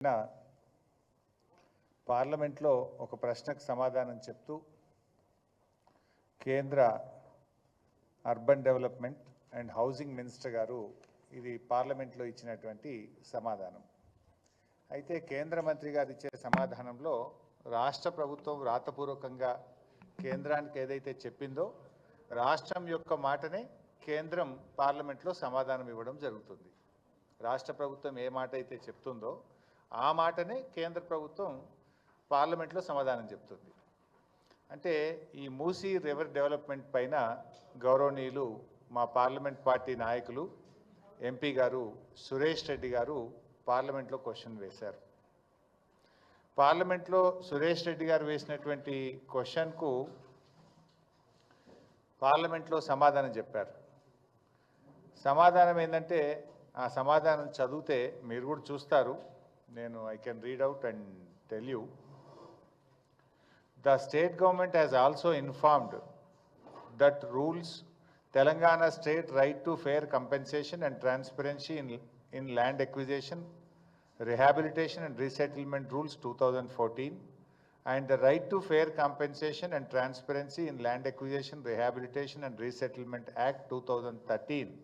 నిన్న పార్లమెంట్లో ఒక ప్రశ్నకు సమాధానం చెప్తూ కేంద్ర urban development and housing minister గారు ఇది పార్లమెంట్లో ఇచ్చినటువంటి సమాధానం. అయితే కేంద్ర మంత్రి గారు ఇచ్చే సమాధానంలో రాష్ట్ర ప్రభుత్వం రాతపూర్వకంగా కేంద్రానికి ఏదైతే చెప్పిందో రాష్ట్రం యొక్క మాటనే కేంద్రం పార్లమెంట్లో సమాధానం ఇవ్వడం జరుగుతుంది. రాష్ట్ర ప్రభుత్వం ఏ మాట అయితే చెప్తుందో ఆ మాటనే కేంద్ర ప్రభుత్వం పార్లమెంట్లో సమాధానం చెప్తుంది. అంటే ఈ మూసీ రివర్ డెవలప్మెంట్ పైన గౌరవనీయులు మా పార్లమెంట్ పార్టీ నాయకులు ఎంపీ గారు సురేష్ రెడ్డి గారు పార్లమెంట్లో క్వశ్చన్ వేశారు. పార్లమెంట్లో సురేష్ రెడ్డి గారు వేసినటువంటి క్వశ్చన్కు పార్లమెంట్లో సమాధానం చెప్పారు. సమాధానం ఏంటంటే ఆ సమాధానం చదివితే మీరు కూడా చూస్తారు. I can read out and tell you. The state government has also informed that rules Telangana state right to fair compensation and transparency in land acquisition, rehabilitation and resettlement rules 2014 and the right to fair compensation and transparency in land acquisition, rehabilitation and resettlement act 2013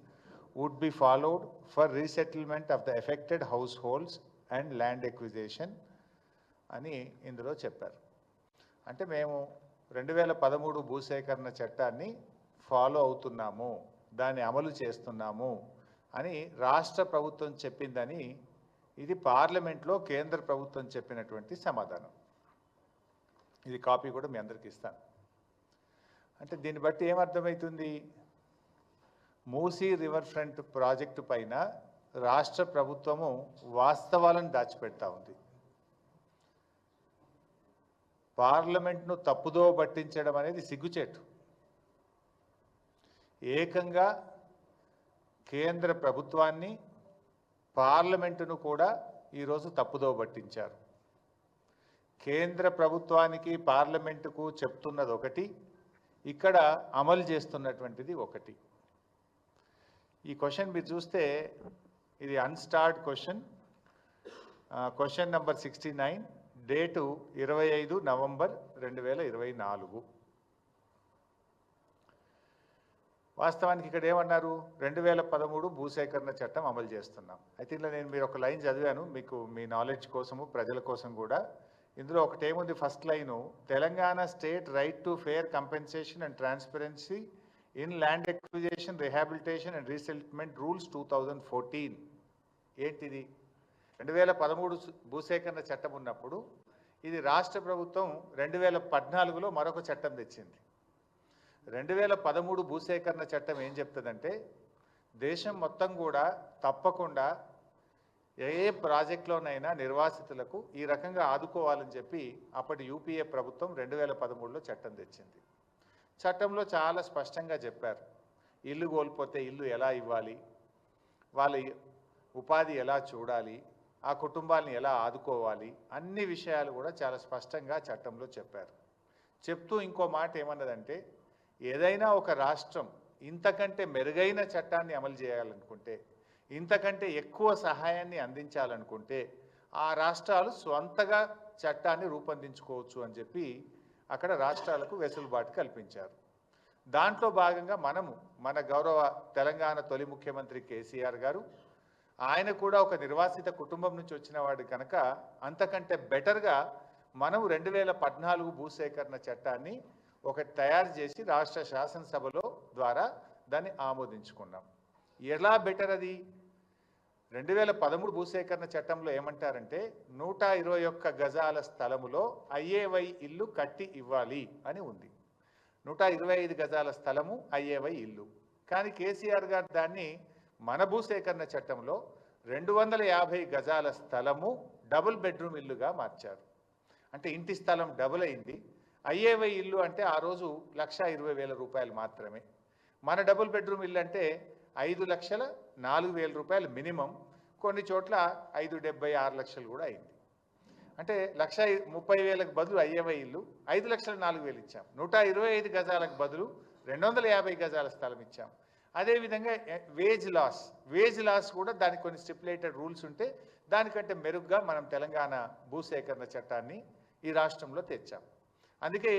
would be followed for resettlement of the affected households and land acquisition అని ఇందులో చెప్పారు. అంటే మేము 2013 భూసేకరణ చట్టాన్ని follow అవుతున్నాము, దాన్ని అమలు చేస్తున్నాము అని రాష్ట్ర ప్రభుత్వం చెప్పిందని ఇది పార్లమెంట్లో కేంద్ర ప్రభుత్వం చెప్పినటువంటి సమాధానం. ఇది కాపీ కూడా మీ అందరికీ ఇస్తాను. అంటే దీన్ని బట్టి ఏమర్థమవుతుంది? మూసీ రివర్ ఫ్రంట్ ప్రాజెక్టు పైన రాష్ట్ర ప్రభుత్వము వాస్తవాలను దాచిపెడతా ఉంది. పార్లమెంట్ను తప్పుదో పట్టించడం అనేది సిగ్గుచేటు. ఏకంగా కేంద్ర ప్రభుత్వాన్ని పార్లమెంటును కూడా ఈరోజు తప్పుదో పట్టించారు. కేంద్ర ప్రభుత్వానికి పార్లమెంటుకు చెప్తున్నది ఒకటి, ఇక్కడ అమలు చేస్తున్నటువంటిది ఒకటి. ఈ క్వశ్చన్ మీరు చూస్తే ఇది unstarred question, question number 69, date 25 November 2024. వాస్తవానికి ఇక్కడ ఏమన్నారు? 2013 భూసేకరణ చట్టం అమలు చేస్తున్నాం. అయితే ఇందులో నేను మీరు ఒక లైన్ చదివాను మీకు మీ నాలెడ్జ్ కోసము ప్రజల కోసం కూడా. ఇందులో ఒకటేముంది? First line, Telangana state right to fair compensation and transparency in land acquisition, rehabilitation and resettlement rules 2014. ఏంటిది? 2013 భూసేకరణ చట్టం ఉన్నప్పుడు ఇది రాష్ట్ర ప్రభుత్వం 2014లో మరొక చట్టం తెచ్చింది. 2013 భూసేకరణ చట్టం ఏం చెప్తుందంటే దేశం మొత్తం కూడా తప్పకుండా ఏ ప్రాజెక్టులోనైనా నిర్వాసితులకు ఈ రకంగా ఆదుకోవాలని చెప్పి అప్పటి యూపీఏ ప్రభుత్వం 2013లో చట్టం తెచ్చింది. చట్టంలో చాలా స్పష్టంగా చెప్పారు, ఇల్లు కోల్పోతే ఇల్లు ఎలా ఇవ్వాలి, వాళ్ళ ఉపాధి ఎలా చూడాలి, ఆ కుటుంబాలను ఎలా ఆదుకోవాలి, అన్ని విషయాలు కూడా చాలా స్పష్టంగా చట్టంలో చెప్పారు. చెప్తూ ఇంకో మాట ఏమన్నదంటే ఏదైనా ఒక రాష్ట్రం ఇంతకంటే మెరుగైన చట్టాన్ని అమలు చేయాలనుకుంటే, ఇంతకంటే ఎక్కువ సహాయాన్ని అందించాలనుకుంటే ఆ రాష్ట్రాలు స్వంతగా చట్టాన్ని రూపొందించుకోవచ్చు అని చెప్పి అక్కడ రాష్ట్రాలకు వెసులుబాటు కల్పించారు. దాంట్లో భాగంగా మన గౌరవ తెలంగాణ తొలి ముఖ్యమంత్రి కేసీఆర్ గారు, ఆయన కూడా ఒక నిర్వాసిత కుటుంబం నుంచి వచ్చిన వాడు కనుక అంతకంటే బెటర్గా మనం 2014 భూసేకరణ చట్టాన్ని ఒకటి తయారు చేసి రాష్ట్ర శాసనసభలో ద్వారా దాన్ని ఆమోదించుకున్నాం. ఎలా బెటర్ అది? 2013 భూసేకరణ చట్టంలో ఏమంటారంటే 121 గజాల స్థలములో ఐఏవై ఇల్లు కట్టి ఇవ్వాలి అని ఉంది. 125 గజాల స్థలము ఐఏవై ఇల్లు. కానీ కేసీఆర్ గారు దాన్ని మన భూసేకరణ చట్టంలో 250 గజాల స్థలము డబుల్ బెడ్రూమ్ ఇల్లుగా మార్చారు. అంటే ఇంటి స్థలం డబుల్ అయింది. ఐఏవై ఇల్లు అంటే ఆ రోజు 1,20,000 రూపాయలు మాత్రమే. మన డబుల్ బెడ్రూమ్ ఇల్లు అంటే 5,04,000 రూపాయలు మినిమం, కొన్ని చోట్ల 5,70,000 6 లక్షలు కూడా అయింది. అంటే 1,30,000కు బదులు ఐఏవై ఇల్లు 5,04,000 ఇచ్చాం. 125 గజాలకు బదులు 250 గజాల స్థలం ఇచ్చాం. అదేవిధంగా వేజ్ లాస్ కూడా దానికి కొన్ని స్టిపులేటెడ్ రూల్స్ ఉంటే దానికంటే మెరుగ్గా మనం తెలంగాణ భూసేకరణ చట్టాన్ని ఈ రాష్ట్రంలో తెచ్చాం. అందుకే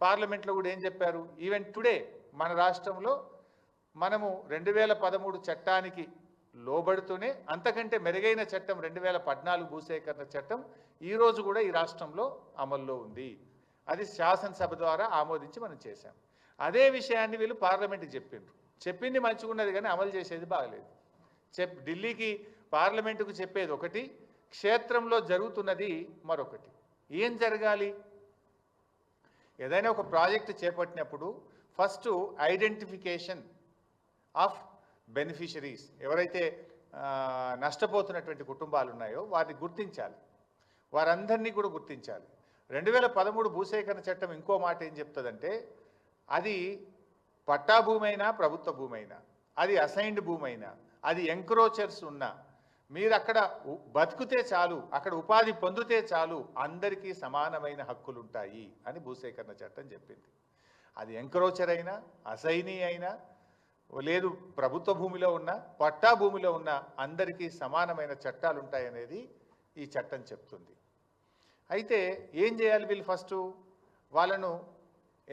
పార్లమెంట్లో కూడా ఏం చెప్పారు, ఈవెన్ టుడే మన రాష్ట్రంలో మనము 2013 చట్టానికి లోబడుతూనే అంతకంటే మెరుగైన చట్టం 2014 భూసేకరణ చట్టం ఈరోజు కూడా ఈ రాష్ట్రంలో అమల్లో ఉంది. అది శాసనసభ ద్వారా ఆమోదించి మనం చేశాం. అదే విషయాన్ని వీళ్ళు పార్లమెంట్కి చెప్పింది మంచిగున్నది కానీ అమలు చేసేది బాగలేదు. ఢిల్లీకి పార్లమెంటుకు చెప్పేది ఒకటి, క్షేత్రంలో జరుగుతున్నది మరొకటి. ఏం జరగాలి? ఏదైనా ఒక ప్రాజెక్టు చేపట్టినప్పుడు ఫస్ట్ ఐడెంటిఫికేషన్ ఆఫ్ బెనిఫిషరీస్, ఎవరైతే నష్టపోతున్నటువంటి కుటుంబాలు ఉన్నాయో వారిని గుర్తించాలి, వారందరినీ కూడా గుర్తించాలి. 2013 భూసేకరణ చట్టం ఇంకో మాట ఏం చెప్తుందంటే, అది పట్టా భూమైనా ప్రభుత్వ భూమైనా, అది అసైన్డ్ భూమైనా, అది ఎంక్రోచర్స్ ఉన్నా, మీరు అక్కడ బతుకుతే చాలు, అక్కడ ఉపాధి పొందితే చాలు, అందరికీ సమానమైన హక్కులు ఉంటాయి అని భూసేకరణ చట్టం చెప్పింది. అది ఎంక్రోచర్ అయినా, అసైనీ అయినా, లేదు ప్రభుత్వ భూమిలో ఉన్న, పట్టా భూమిలో ఉన్న అందరికీ సమానమైన చట్టాలు ఉంటాయనేది ఈ చట్టం చెప్తుంది. అయితే ఏం చేయాలి వీళ్ళు? ఫస్ట్ వాళ్ళను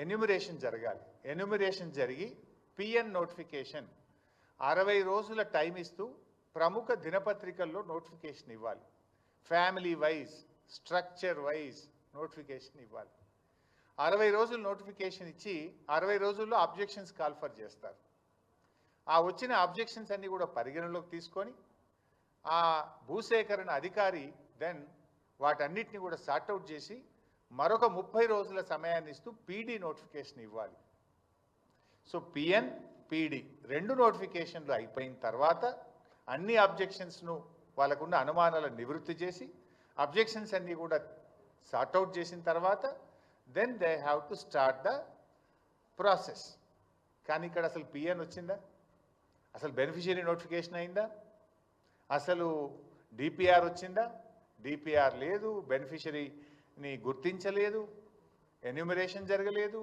ఎన్యూమరేషన్ జరగాలి. ఎన్యూమరేషన్ జరిగి పిఎన్ నోటిఫికేషన్ 60 రోజుల టైం ఇస్తూ ప్రముఖ దినపత్రికల్లో నోటిఫికేషన్ ఇవ్వాలి. Family wise, structure wise notification ఇవ్వాలి. 60 రోజులు నోటిఫికేషన్ ఇచ్చి 60 రోజుల్లో అబ్జెక్షన్స్ కాల్ఫర్ చేస్తారు. ఆ వచ్చిన అబ్జెక్షన్స్ అన్నీ కూడా పరిగణలోకి తీసుకొని ఆ భూసేకరణ అధికారి దెన్ వాటన్నిటిని కూడా సార్ట్అవుట్ చేసి మరొక 30 రోజుల సమయాన్ని ఇస్తూ పీడీ నోటిఫికేషన్ ఇవ్వాలి. సో పిఎన్, పీడీ 2 నోటిఫికేషన్లు అయిపోయిన తర్వాత అన్ని అబ్జెక్షన్స్ను, వాళ్ళకున్న అనుమానాలను నివృత్తి చేసి అబ్జెక్షన్స్ అన్నీ కూడా సార్ట్అవుట్ చేసిన తర్వాత then they have to start the process. కానీ ఇక్కడ అసలు పిఎన్ వచ్చిందా? అసలు బెనిఫిషియరీ నోటిఫికేషన్ అయిందా? అసలు డిపిఆర్ వచ్చిందా? డిపిఆర్ లేదు, బెనిఫిషరీని గుర్తించలేదు, ఎన్యూమరేషన్ జరగలేదు,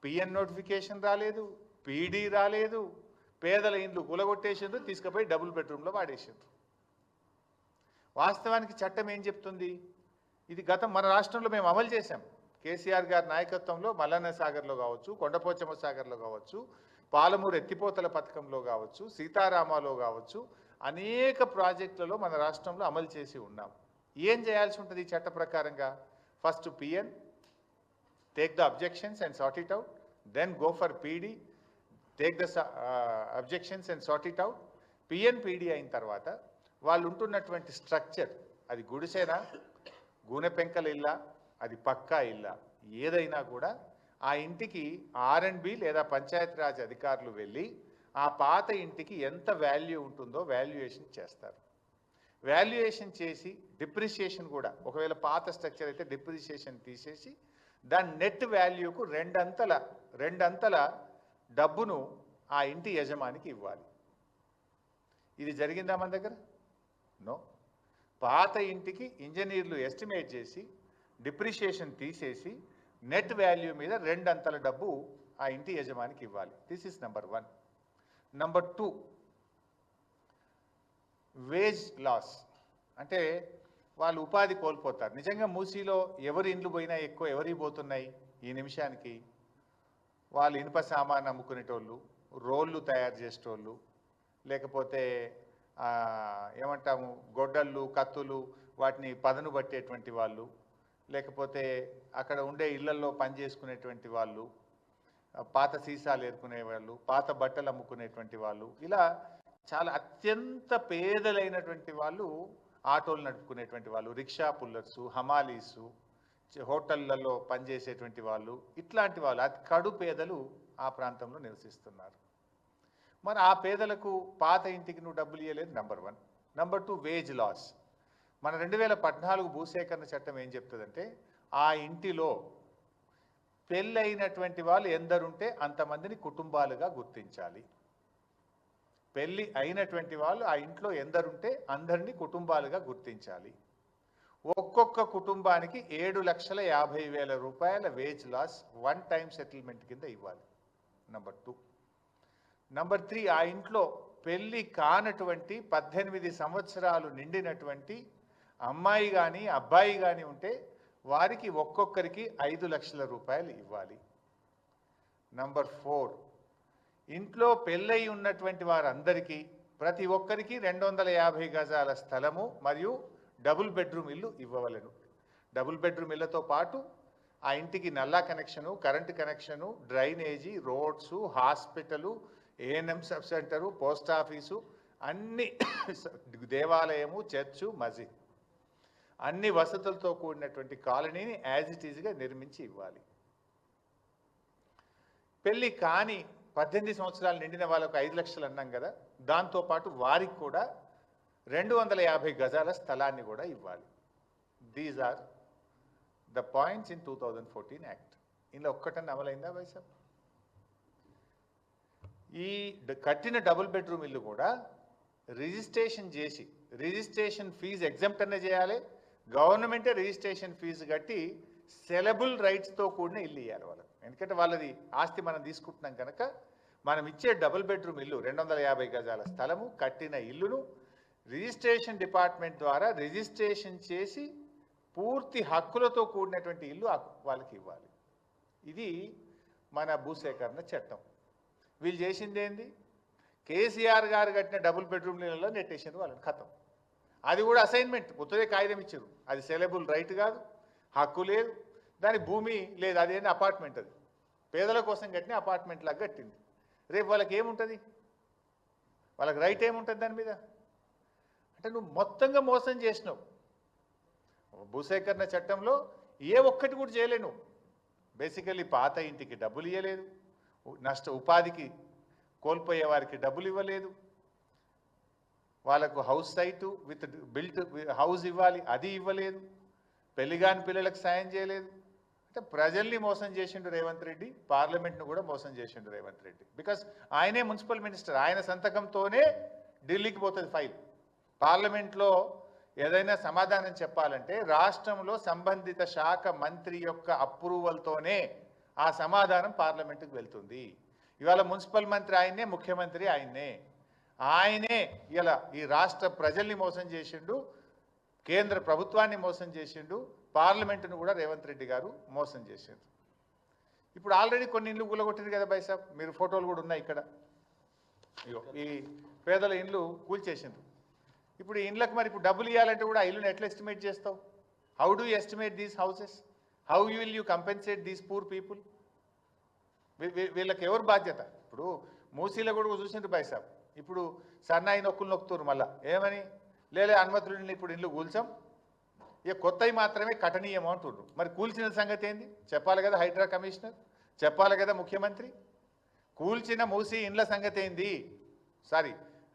పిఎన్ నోటిఫికేషన్ రాలేదు, పీడీ రాలేదు, పేదల ఇండ్లు కూలగొట్టేసిండ్రు, తీసుకుపోయి డబుల్ బెడ్రూమ్లో వాడేసిండ్రు. వాస్తవానికి చట్టం ఏం చెప్తుంది? ఇది గతం మన రాష్ట్రంలో మేము అమలు చేశాం. కేసీఆర్ గారి నాయకత్వంలో మల్లన్న సాగర్లో కావచ్చు, కొండపోచమ్మ సాగర్లో కావచ్చు, పాలమూరు ఎత్తిపోతల పథకంలో కావచ్చు, సీతారామాలో కావచ్చు, అనేక ప్రాజెక్టులలో మన రాష్ట్రంలో అమలు చేసి ఉన్నాం. ఏం చేయాల్సి ఉంటుంది ఈ చట్ట ప్రకారంగా? First PN, take the objections and sort it out, then go for PD, take the objections and sort it out. PN, PD అయిన తర్వాత వాళ్ళు ఉంటున్నటువంటి స్ట్రక్చర్, అది గుడిసెనా, గూనె పెంకల ఇల్లా, అది పక్కా ఇల్లా, ఏదైనా కూడా ఆ ఇంటికి R&B లేదా పంచాయతీరాజ్ అధికారులు వెళ్ళి ఆ పాత ఇంటికి ఎంత వాల్యూ ఉంటుందో వాల్యుయేషన్ చేస్తారు. వాల్యుయేషన్ చేసి డిప్రిషియేషన్ కూడా, ఒకవేళ పాత స్ట్రక్చర్ అయితే డిప్రిషియేషన్ తీసేసి దాని నెట్ వాల్యూకు రెండంతల డబ్బును ఆ ఇంటి యజమానికి ఇవ్వాలి. ఇది జరిగిందా మన దగ్గర? నో. పాత ఇంటికి ఇంజనీర్లు ఎస్టిమేట్ చేసి డిప్రిషియేషన్ తీసేసి నెట్ వాల్యూ మీద రెండంతల డబ్బు ఆ ఇంటి యజమానికి ఇవ్వాలి. This is number 1. Number 2, wage loss. అంటే వాళ్ళు ఉపాధి కోల్పోతారు. నిజంగా మూసీలో ఎవరి ఇండ్లు పోయినా ఎక్కువ ఎవరి పోతున్నాయి ఈ నిమిషానికి? వాళ్ళు ఇనుప సామాన్ అమ్ముకునేటోళ్ళు, రోళ్ళు తయారు చేసేటోళ్ళు, లేకపోతే ఏమంటాము గొడ్డళ్ళు, కత్తులు, వాటిని పదను పట్టేటువంటి వాళ్ళు, లేకపోతే అక్కడ ఉండే ఇళ్లల్లో పనిచేసుకునేటువంటి వాళ్ళు, పాత సీసాలు ఏరుకునే వాళ్ళు, పాత బట్టలు అమ్ముకునేటువంటి వాళ్ళు, ఇలా చాలా అత్యంత పేదలైనటువంటి వాళ్ళు, ఆటోలు నడుపుకునేటువంటి వాళ్ళు, రిక్షా పుల్లర్సు, హమాలీసు, హోటళ్లలో పనిచేసేటువంటి వాళ్ళు, ఇట్లాంటి వాళ్ళు అతి కడు పేదలు ఆ ప్రాంతంలో నివసిస్తున్నారు. మరి ఆ పేదలకు పాత ఇంటికి నువ్వు డబ్బులు ఇవ్వలేదు, నెంబర్ 1. Number 2, wage loss. మన 2014 భూసేకరణ చట్టం ఏం చెప్తుందంటే, ఆ ఇంటిలో పెళ్ళైనటువంటి వాళ్ళు ఎందరుంటే అంతమందిని కుటుంబాలుగా గుర్తించాలి. పెళ్ళి అయినటువంటి వాళ్ళు ఆ ఇంట్లో ఎందరుంటే అందరినీ కుటుంబాలుగా గుర్తించాలి. ఒక్కొక్క కుటుంబానికి 7,50,000 రూపాయల వేజ్ లాస్ 1 టైం సెటిల్మెంట్ కింద ఇవ్వాలి. నెంబర్ 2. నెంబర్ 3, ఆ ఇంట్లో పెళ్లి కానటువంటి 18 సంవత్సరాలు నిండినటువంటి అమ్మాయి కానీ అబ్బాయి కానీ ఉంటే వారికి ఒక్కొక్కరికి 5 లక్షల రూపాయలు ఇవ్వాలి. నంబర్ 4, ఇంట్లో పెళ్ళై ఉన్నటువంటి వారందరికీ ప్రతి ఒక్కరికి 250 గజాల స్థలము మరియు డబుల్ బెడ్రూమ్ ఇల్లు ఇవ్వవలెను. డబుల్ బెడ్రూమ్ ఇళ్లతో పాటు ఆ ఇంటికి నల్లా connection, current connection, drainage, roads, hospital, ANM sub centre, post office, అన్ని దేవాలయము, చర్చు, మసీద్, అన్ని వసతులతో కూడినటువంటి కాలనీని యాజ్ ఇట్ ఈజ్గా నిర్మించి ఇవ్వాలి. పెళ్ళి కాని 18 సంవత్సరాలు నిండిన వాళ్ళకు 5 లక్షలు అన్నాం కదా, దాంతోపాటు వారికి కూడా 250 గజాల స్థలాన్ని కూడా ఇవ్వాలి. These are the points in 2014 act. ఇందులో ఒక్కటన్నా అమలైందా వైసాబ్? ఈ కట్టిన డబుల్ బెడ్రూమ్ ఇల్లు కూడా రిజిస్ట్రేషన్ చేసి, రిజిస్ట్రేషన్ ఫీజు ఎగ్జామ్ట్ అనే చేయాలి, గవర్నమెంటే రిజిస్ట్రేషన్ ఫీజు కట్టి సెలబుల్ రైట్స్తో కూడిన ఇల్లు ఇవ్వాలి వాళ్ళకి. ఎందుకంటే వాళ్ళది ఆస్తి మనం తీసుకుంటున్నాం కనుక మనం ఇచ్చే డబుల్ బెడ్రూమ్ ఇల్లు 250 గజాల స్థలము కట్టిన ఇల్లును రిజిస్ట్రేషన్ డిపార్ట్మెంట్ ద్వారా రిజిస్ట్రేషన్ చేసి పూర్తి హక్కులతో కూడినటువంటి ఇల్లు వాళ్ళకి ఇవ్వాలి. ఇది మన భూసేకరణ చట్టం. వీళ్ళు చేసింది ఏంది? కేసీఆర్ గారు కట్టిన డబుల్ బెడ్రూమ్ ఇళ్లలో నెట్టేసారు వాళ్ళని, ఖతం. అది కూడా అసైన్మెంట్, ఉత్తరే కాగితం ఇచ్చారు. అది సెలబుల్ రైట్ కాదు, హక్కు లేదు, దాని భూమి లేదు, అదేంటి అపార్ట్మెంట్. అది పేదల కోసం కట్టిన అపార్ట్మెంట్ లాగా కట్టింది. రేపు వాళ్ళకి ఏముంటుంది? వాళ్ళకి రైట్ ఏముంటుంది దాని మీద? అంటే నువ్వు మొత్తంగా మోసం చేసినావు. భూసేకరణ చట్టంలో ఏ ఒక్కటి కూడా చేయలేను. బేసికల్లీ పాత ఇంటికి డబ్బులు ఇవ్వలేదు, ఉపాధికి కోల్పోయే వారికి డబ్బులు ఇవ్వలేదు, వాళ్ళకు house site with built house ఇవ్వాలి, అది ఇవ్వలేదు, పెళ్లిగాని పిల్లలకు సాయం చేయలేదు. అంటే ప్రజల్ని మోసం చేసిండు రేవంత్ రెడ్డి, పార్లమెంట్ను కూడా మోసం చేసిండు రేవంత్ రెడ్డి. బికాస్ ఆయనే మున్సిపల్ మినిస్టర్, ఆయన సంతకంతోనే ఢిల్లీకి పోతుంది ఫైల్. పార్లమెంట్లో ఏదైనా సమాధానం చెప్పాలంటే రాష్ట్రంలో సంబంధిత శాఖ మంత్రి యొక్క అప్రూవల్తోనే ఆ సమాధానం పార్లమెంటుకు వెళ్తుంది. ఇవాళ మున్సిపల్ మంత్రి ఆయన్నే, ముఖ్యమంత్రి ఆయనే ఇలా ఈ రాష్ట్ర ప్రజల్ని మోసం చేసిండు, కేంద్ర ప్రభుత్వాన్ని మోసం చేసిండు, పార్లమెంటును కూడా రేవంత్ రెడ్డి గారు మోసం చేసిండు. ఇప్పుడు ఆల్రెడీ కొన్ని ఇండ్లు కూలగొట్టింది కదా బైసాబ్, మీరు ఫోటోలు కూడా ఉన్నాయి ఇక్కడ. ఈ పేదల ఇండ్లు కూల్చేసిండ్రు. ఇప్పుడు ఈ ఇండ్లకు మరి ఇప్పుడు డబ్బులు ఇవ్వాలంటే కూడా ఆ ఇల్లుని ఎట్లా ఎస్టిమేట్ చేస్తావు? How do you estimate these houses? How will you compensate these poor people? వీళ్ళకి ఎవరు బాధ్యత? ఇప్పుడు మూసీలో కూడా చూసిండ్రు బైసాబ్, ఇప్పుడు సన్నాయి నొక్కులు నొక్కుతున్నారు మళ్ళా. ఏమని? లేలే అనుమతులు ఇప్పుడు ఇల్లు కూల్చాం, ఇక కొత్తవి మాత్రమే కఠనీయం అంటున్నారు. మరి కూల్చిన సంగతి ఏంది చెప్పాలి కదా హైడ్రా కమిషనర్, చెప్పాలి కదా ముఖ్యమంత్రి. కూల్చిన మూసి ఇండ్ల సంగతి ఏంది?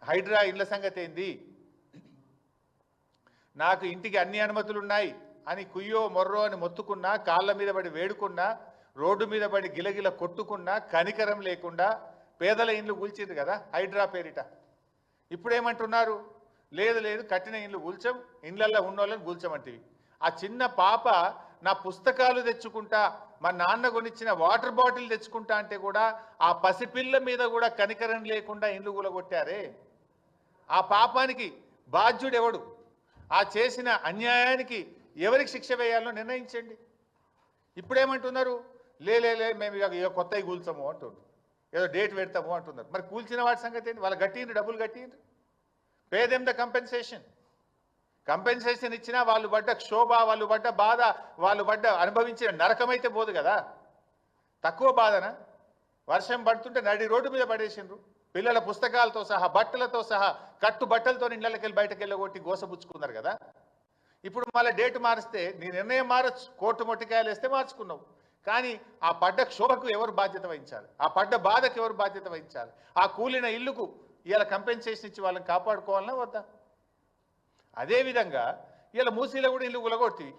హైడ్రా ఇండ్ల సంగతి ఏంది? నాకు ఇంటికి అన్ని అనుమతులు ఉన్నాయి అని కుయ్యో మొర్రో అని మొత్తుకున్నా, కాళ్ళ మీద పడి వేడుకున్నా, రోడ్డు మీద పడి గిలగిల కొట్టుకున్నా కనికరం లేకుండా పేదల ఇండ్లు కూల్చిండ్రు కదా హైడ్రా పేరిట. ఇప్పుడేమంటున్నారు? లేదు కట్టిన ఇండ్లు కూల్చాం, ఇండ్లల్లో ఉన్నోళ్ళని కూల్చమంటివి. ఆ చిన్న పాప నా పుస్తకాలు తెచ్చుకుంటా, మా నాన్న కొనిచ్చిన వాటర్ బాటిల్ తెచ్చుకుంటా అంటే కూడా ఆ పసిపిల్ల మీద కూడా కనికరం లేకుండా ఇండ్లు కూలగొట్టారే. ఆ పాపానికి బాధ్యుడు ఎవడు? ఆ చేసిన అన్యాయానికి ఎవరికి శిక్ష వేయాలో నిర్ణయించండి. ఇప్పుడేమంటున్నారు? లే మేము ఇక కొత్తవి కూల్చాము అంటున్నారు, ఏదో డేట్ పెడతాము అంటున్నారు. మరి కూల్చిన వాటి సంగతి ఏంటి? వాళ్ళు కట్టిండ్రు, డబ్బులు కట్టిండ్రు, pay them the compensation. Compensation ఇచ్చినా వాళ్ళు పడ్డ క్షోభ, వాళ్ళు పడ్డ బాధ, వాళ్ళు పడ్డ అనుభవించిన నరకమైతే పోదు కదా. తక్కువ బాధనా? వర్షం పడుతుంటే నడి రోడ్డు మీద పడేసిండ్రు, పిల్లల పుస్తకాలతో సహా, బట్టలతో సహా, కట్టు బట్టలతో ఇళ్ళకి వెళ్ళి బయటకు వెళ్ళగొట్టి గోసపుచ్చుకున్నారు కదా. ఇప్పుడు మళ్ళీ డేట్ మారిస్తే నీ నిర్ణయం మారచ్చు, కోర్టు మొట్టికాయలు వేస్తే మార్చుకున్నావు. కానీ ఆ పడ్డ క్షోభకు ఎవరు బాధ్యత వహించాలి? ఆ పడ్డ బాధకు ఎవరు బాధ్యత వహించాలి? ఆ కూలిన ఇల్లుకు ఇలా కంపెన్సేషన్ ఇచ్చి వాళ్ళని కాపాడుకోవాలన్నా వద్దా? అదేవిధంగా ఇలా మూసీలో కూడా ఇల్లు కూలగొట్టివి,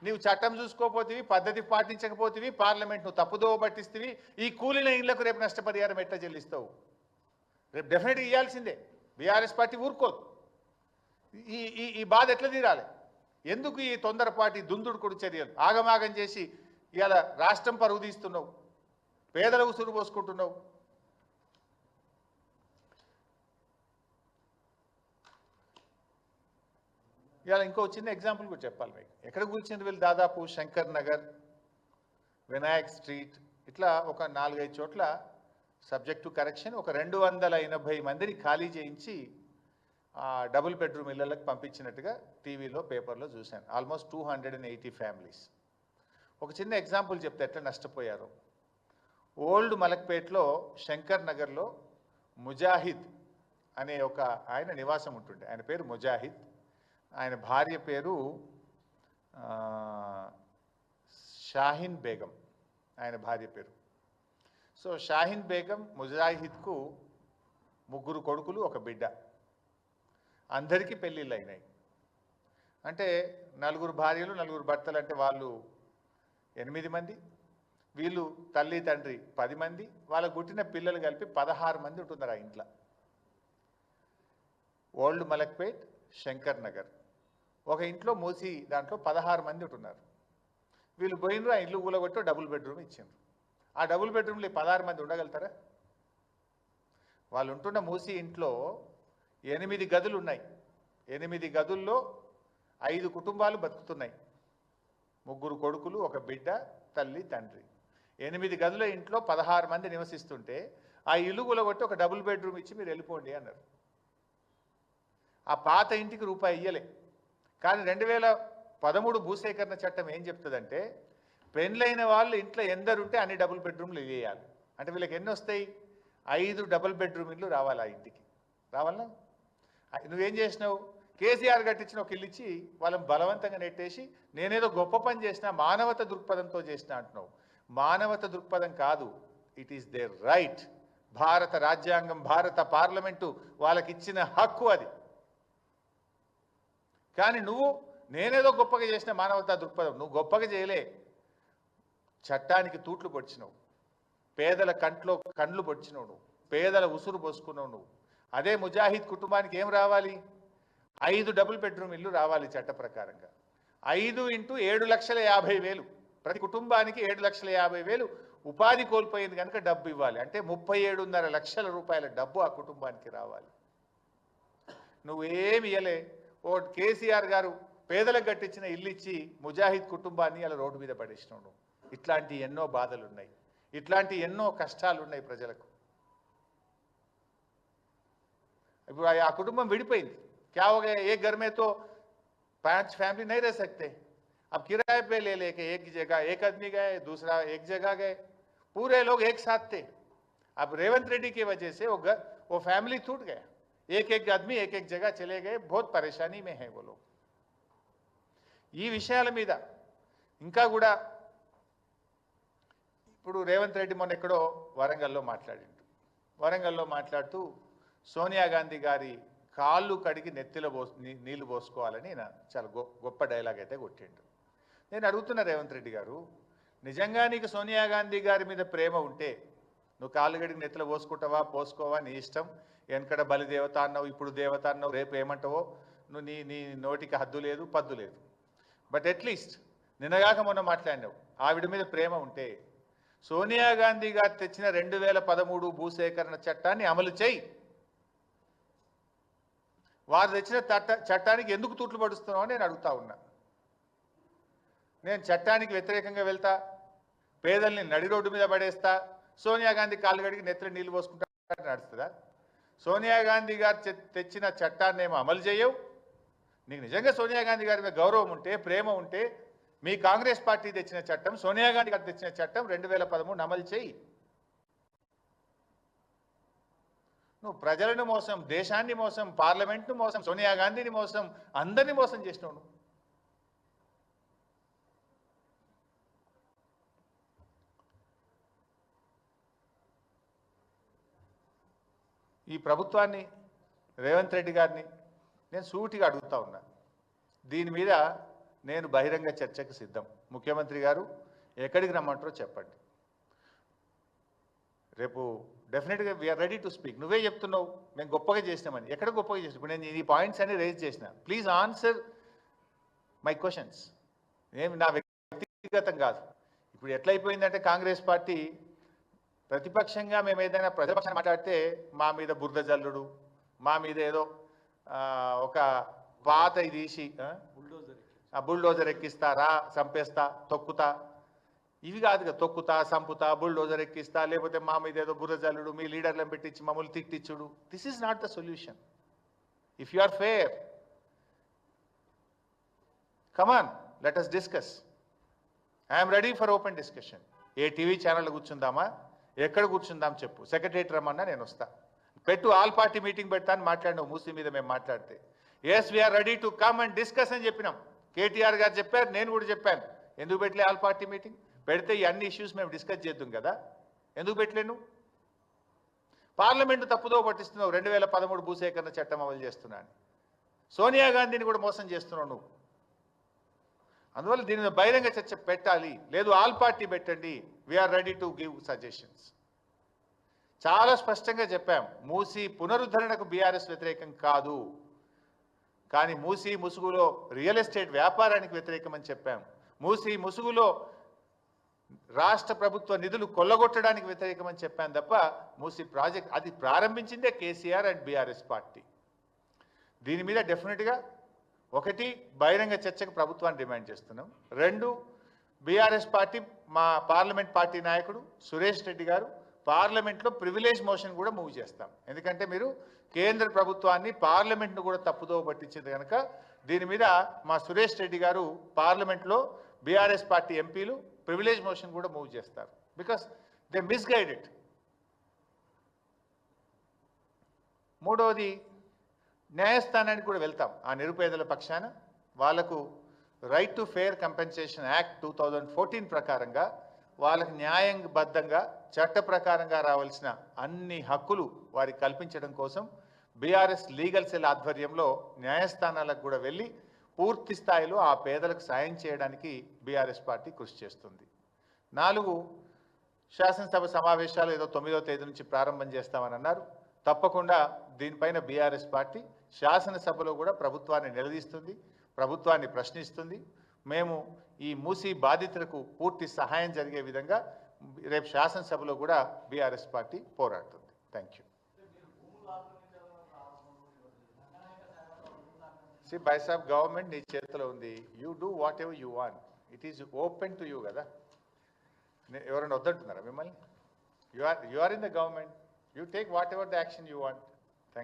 నీవు చట్టం చూసుకోపోతివి, పద్ధతి పాటించకపోతివి, పార్లమెంట్ నువ్వు తప్పుదోవ పట్టిస్తేవి. ఈ కూలిన ఇళ్లకు రేపు నష్టపరిహారం ఎట్లా చెల్లిస్తావు? రేపు డెఫినెట్గా ఇవ్వాల్సిందే. బీఆర్ఎస్ పార్టీ ఊరుకోదు. ఈ బాధ ఎట్లా తీరాలి? ఎందుకు ఈ తొందరపాటి దుందుడుకుడు చర్యలు? ఆగమాగం చేసి ఇలా రాష్ట్రం పరుగు తీస్తున్నావు, పేదల ఉసురు పోసుకుంటున్నావు. ఇవాళ ఇంకో చిన్న ఎగ్జాంపుల్ కూడా చెప్పాలి మీకు. ఎక్కడ కూర్చుంది వీళ్ళు? దాదాపు శంకర్ నగర్, వినాయక్ స్ట్రీట్, ఇట్లా ఒక 4-5 చోట్ల సబ్జెక్ట్ టు కరెక్షన్ ఒక 280 మందిని ఖాళీ చేయించి డబుల్ బెడ్రూమ్ ఇళ్లకు పంపించినట్టుగా టీవీలో పేపర్లో చూశాను. Almost 280 families. ఒక చిన్న ఎగ్జాంపుల్ చెప్తే ఎట్లా నష్టపోయారు. ఓల్డ్ మలక్పేట్లో శంకర్ నగర్లో ముజాహిద్ అనే ఒక ఆయన నివాసం ఉంటుండే. ఆయన పేరు ముజాహిద్, ఆయన భార్య పేరు షాహీన్ బేగం, ఆయన భార్య పేరు. సో షాహీన్ బేగం ముజాహిద్కు 3 కొడుకులు, 1 బిడ్డ. అందరికీ పెళ్ళిళ్ళు అయినాయి. అంటే 4 భార్యలు, 4 భర్తలు, అంటే వాళ్ళు 8 మంది, వీళ్ళు తల్లి తండ్రి 10 మంది, వాళ్ళకు పుట్టిన పిల్లలు కలిపి 16 మంది ఉంటున్నారు ఆ ఇంట్లో. ఓల్డ్ మలక్పేట్, శంకర్ నగర్, ఒక ఇంట్లో మూసి దాంట్లో 16 మంది ఉంటున్నారు. వీళ్ళు పోయినరు, ఆ ఇల్లు ఊలగొట్టి డబుల్ బెడ్రూమ్ ఇచ్చిండ్రు. ఆ డబుల్ బెడ్రూమ్లో 16 మంది ఉండగలుగుతారా? వాళ్ళు ఉంటున్న మూసి ఇంట్లో 8 గదులు ఉన్నాయి. 8 గదుల్లో 5 కుటుంబాలు బతుకుతున్నాయి. 3 కొడుకులు, 1 బిడ్డ, తల్లి తండ్రి. 8 గదుల ఇంట్లో 16 మంది నివసిస్తుంటే ఆ ఇల్లు కూలగొట్టి ఒక డబుల్ బెడ్రూమ్ ఇచ్చి మీరు వెళ్ళిపోండి అన్నారు. ఆ పాత ఇంటికి రూపాయి ఇయ్యలే. కానీ 2013 భూసేకరణ చట్టం ఏం చెప్తుందంటే, పెళ్ళైన వాళ్ళు ఇంట్లో ఎందరుంటే అన్ని డబుల్ బెడ్రూమ్లు వేయాలి. అంటే వీళ్ళకి ఎన్ని వస్తాయి? 5 డబుల్ బెడ్రూమ్ ఇల్లు రావాలి ఆ ఇంటికి. రావాలా? నువ్వేం చేసినావు? కేసీఆర్ కట్టించిన ఒక ఇల్లు ఇచ్చి వాళ్ళని బలవంతంగా నెట్టేసి నేనేదో గొప్ప పని చేసినా, మానవత దృక్పథంతో చేసినా అంటున్నావు. మానవత దృక్పథం కాదు, ఇట్ ఈస్ దేర్ రైట్. భారత రాజ్యాంగం, భారత పార్లమెంటు వాళ్ళకి ఇచ్చిన హక్కు అది. కానీ నువ్వు నేనేదో గొప్పగా చేసిన మానవతా దృక్పథం, నువ్వు గొప్పగా చేయలే. చట్టానికి తూట్లు పొడిచినావు, పేదల కండ్లు పొడిచినావు నువ్వు, పేదల ఉసురు పోసుకున్నావు నువ్వు. అదే ముజాహిద్ కుటుంబానికి ఏం రావాలి? 5 డబుల్ బెడ్రూమ్ ఇల్లు రావాలి చట్ట ప్రకారంగా. 5 × 7,50,000, ప్రతి కుటుంబానికి 7,50,000 ఉపాధి కోల్పోయింది కనుక డబ్బు ఇవ్వాలి. అంటే 37.5 లక్షల రూపాయల డబ్బు ఆ కుటుంబానికి రావాలి. నువ్వేమి ఇయ్యలే. ఓ కేసీఆర్ గారు పేదలకు కట్టించిన ఇల్లు ఇచ్చి ముజాహిద్ కుటుంబాన్ని అలా రోడ్డు మీద పడేసినావు నువ్వు. ఇట్లాంటి ఎన్నో బాధలు ఉన్నాయి, ఇట్లాంటి ఎన్నో కష్టాలు ఉన్నాయి ప్రజలకు. ఇప్పుడు ఆ కుటుంబం విడిపోయింది. क्या हो गया? एक घर में तो 5 फैमिली नहीं रह सकते. अब किराए पे ले लेके एक जगह एक आदमी गए, दूसरा एक जगह गए, पूरे लोग एक साथ थे. अब रेवंत रेड्डी की वजह से वो फैमिली टूट गया. एक आदमी एक जगह चले गए. बहुत परेशानी में है वो लोग. ఈ విషయాల మీద ఇంకా కూడా ఇప్పుడు రేవంత్ రెడ్డి మొన్న ఎక్కడో వరంగల్లో మాట్లాడుతూ సోనియా గాంధీ గారి కాళ్ళు కడిగి నెత్తిలో నీళ్లు పోసుకోవాలని చాలా గొప్ప డైలాగ్ అయితే కొట్టిండు. నేను అడుగుతున్నా రేవంత్ రెడ్డి గారు, నిజంగా నీకు సోనియా గాంధీ గారి మీద ప్రేమ ఉంటే నువ్వు కాళ్ళు కడిగి నెత్తిలో పోసుకుంటావా, పోసుకోవా, నీ ఇష్టం. వెనకడ బలి దేవత అన్నావు, ఇప్పుడు దేవత అన్నావు, రేపు ఏమంటావో నువ్వు, నీ నోటికి హద్దు లేదు, పద్దు లేదు. బట్ అట్లీస్ట్ నిన్నగాక మొన్న మాట్లాడినావు. ఆవిడ మీద ప్రేమ ఉంటే సోనియా గాంధీ గారు తెచ్చిన 2013 భూసేకరణ చట్టాన్ని అమలు చేయి. వారు తెచ్చిన చట్టానికి ఎందుకు తూట్లు పడుస్తున్నావు అని నేను అడుగుతా ఉన్నా. నేను చట్టానికి వ్యతిరేకంగా వెళ్తా, పేదల్ని నడి రోడ్డు మీద పడేస్తా, సోనియా గాంధీ కాళ్ళు కడిగి నెత్తిలో నీళ్ళు పోసుకుంటా నడుస్తుందా? సోనియా గాంధీ గారు తెచ్చిన చట్టాన్ని ఏమో అమలు చేయవు. నీకు నిజంగా సోనియా గాంధీ గారి మీద గౌరవం ఉంటే, ప్రేమ ఉంటే, మీ కాంగ్రెస్ పార్టీ తెచ్చిన చట్టం, సోనియా గాంధీ గారు తెచ్చిన చట్టం 2013 అమలు చేయి. నువ్వు ప్రజలను మోసం, దేశాన్ని మోసం, పార్లమెంట్ను మోసం, సోనియా గాంధీని మోసం, అందరినీ మోసం చేసినావు నువ్వు. ఈ ప్రభుత్వాన్ని, రేవంత్ రెడ్డి గారిని నేను సూటిగా అడుగుతా ఉన్నా. దీని మీద నేను బహిరంగ చర్చకు సిద్ధం. ముఖ్యమంత్రి గారు ఎక్కడికి రమ్మంటారో చెప్పండి. రేపు డెఫినెట్గా వీఆర్ రెడీ టు స్పీక్. నువ్వే చెప్తున్నావు మేము గొప్పగా చేసినామని. ఎక్కడ గొప్పగా చేసినా? ఇప్పుడు నేను ఈ పాయింట్స్ అన్ని రేజ్ చేసిన. Please answer my questions. ఏమి నా వ్యక్తిగతం కాదు. ఇప్పుడు ఎట్లయిపోయిందంటే కాంగ్రెస్ పార్టీ ప్రతిపక్షంగా మేము ఏదైనా ప్రతిపక్షాన్ని మాట్లాడితే మా మీద బురద జల్లుడు, మా మీద ఏదో ఒక పాత తీసి బుల్డోజర్ ఎక్కిస్తారా, చంపేస్తా, తొక్కుతా, ఇవి కాదు కదా. తొక్కుతా, సంపుతా, బుల్డోజర్ ఎక్కిస్తా, లేకపోతే మా మీద ఏదో బుర్రజల్లుడు, మీ లీడర్లను పెట్టించి మమ్మల్ని తిట్టించుడు. This is not the solution. If you are fair, come on, let us discuss. I am ready for open discussion. ఏ టీవీ ఛానల్ కూర్చుందామా, ఎక్కడ కూర్చుందాం చెప్పు, సెక్రటరేట్ రమ్మన్నా నేను వస్తా. పెట్టు, ఆల్ పార్టీ మీటింగ్ పెడతా అని మాట్లాడినావు మూసీ మీద. మేము మాట్లాడితే yes we are ready to come and discuss అని చెప్పినాం. కేటీఆర్ గారు చెప్పారు, నేను కూడా చెప్పాను. ఎందుకు పెట్టలే ఆల్ పార్టీ మీటింగ్? పెడితే ఈ అన్ని ఇష్యూస్ మేము డిస్కస్ చేద్దాం కదా. ఎందుకు పెట్టలేను? పార్లమెంటు తప్పుదో పట్టిస్తున్నావు. 2013 భూసేకరణ చట్టం అమలు చేస్తున్నాను. సోనియా గాంధీని కూడా మోసం చేస్తున్నావు నువ్వు. అందువల్ల దీని మీద బహిరంగ చర్చ పెట్టాలి. లేదు ఆల్ పార్టీ పెట్టండి. We are ready to give suggestions. చాలా స్పష్టంగా చెప్పాం, మూసీ పునరుద్ధరణకు బీఆర్ఎస్ వ్యతిరేకం కాదు, కానీ మూసీ ముసుగులో రియల్ ఎస్టేట్ వ్యాపారానికి వ్యతిరేకం అని చెప్పాం. మూసీ ముసుగులో రాష్ట్ర ప్రభుత్వ నిధులు కొల్లగొట్టడానికి వ్యతిరేకం అని చెప్పాను తప్ప మూసీ ప్రాజెక్ట్ అది ప్రారంభించిందే కేసీఆర్ అండ్ బీఆర్ఎస్ పార్టీ. దీని మీద డెఫినెట్గా ఒకటి, బహిరంగ చర్చకు ప్రభుత్వాన్ని డిమాండ్ చేస్తున్నాం. రెండు, బీఆర్ఎస్ పార్టీ మా పార్లమెంట్ పార్టీ నాయకుడు సురేష్ రెడ్డి గారు పార్లమెంట్లో ప్రివిలేజ్ మోషన్ కూడా మూవ్ చేస్తాం. ఎందుకంటే మీరు కేంద్ర ప్రభుత్వాన్ని పార్లమెంట్ను కూడా తప్పుదో పట్టించింది కనుక దీని మీద మా సురేష్ రెడ్డి గారు పార్లమెంట్లో బీఆర్ఎస్ పార్టీ ఎంపీలు ప్రివిలేజ్ మోషన్ కూడా మూవ్ చేస్తారు. Because they misguided. మూడవది, న్యాయస్థానానికి కూడా వెళ్తాం. ఆ నిరుపేదల పక్షాన వాళ్లకు right to fair compensation act 2014 ప్రకారంగా వాళ్ళకి న్యాయబద్ధంగా చట్ట ప్రకారంగా రావాల్సిన అన్ని హక్కులు వారికి కల్పించడం కోసం బీఆర్ఎస్ లీగల్ సెల్ ఆధ్వర్యంలో న్యాయస్థానాలకు కూడా వెళ్ళి పూర్తి స్థాయిలో ఆ పేదలకు సాయం చేయడానికి బీఆర్ఎస్ పార్టీ కృషి చేస్తుంది. 4, శాసనసభ సమావేశాలు ఏదో 9వ తేదీ నుంచి ప్రారంభం చేస్తామని అన్నారు. తప్పకుండా దీనిపైన బీఆర్ఎస్ పార్టీ శాసనసభలో కూడా ప్రభుత్వాన్ని నిలదీస్తుంది, ప్రభుత్వాన్ని ప్రశ్నిస్తుంది. మేము ఈ మూసీ బాధితులకు పూర్తి సహాయం జరిగే విధంగా రేపు శాసనసభలో కూడా బీఆర్ఎస్ పార్టీ పోరాడుతుంది. Thank you. See, by sab government నీ చేతిలో ఉంది. You do whatever you want. It is open to you కదా. ఎవరైనా వద్దంటున్నారా మిమ్మల్ని? You are in the government. You take whatever the action you want.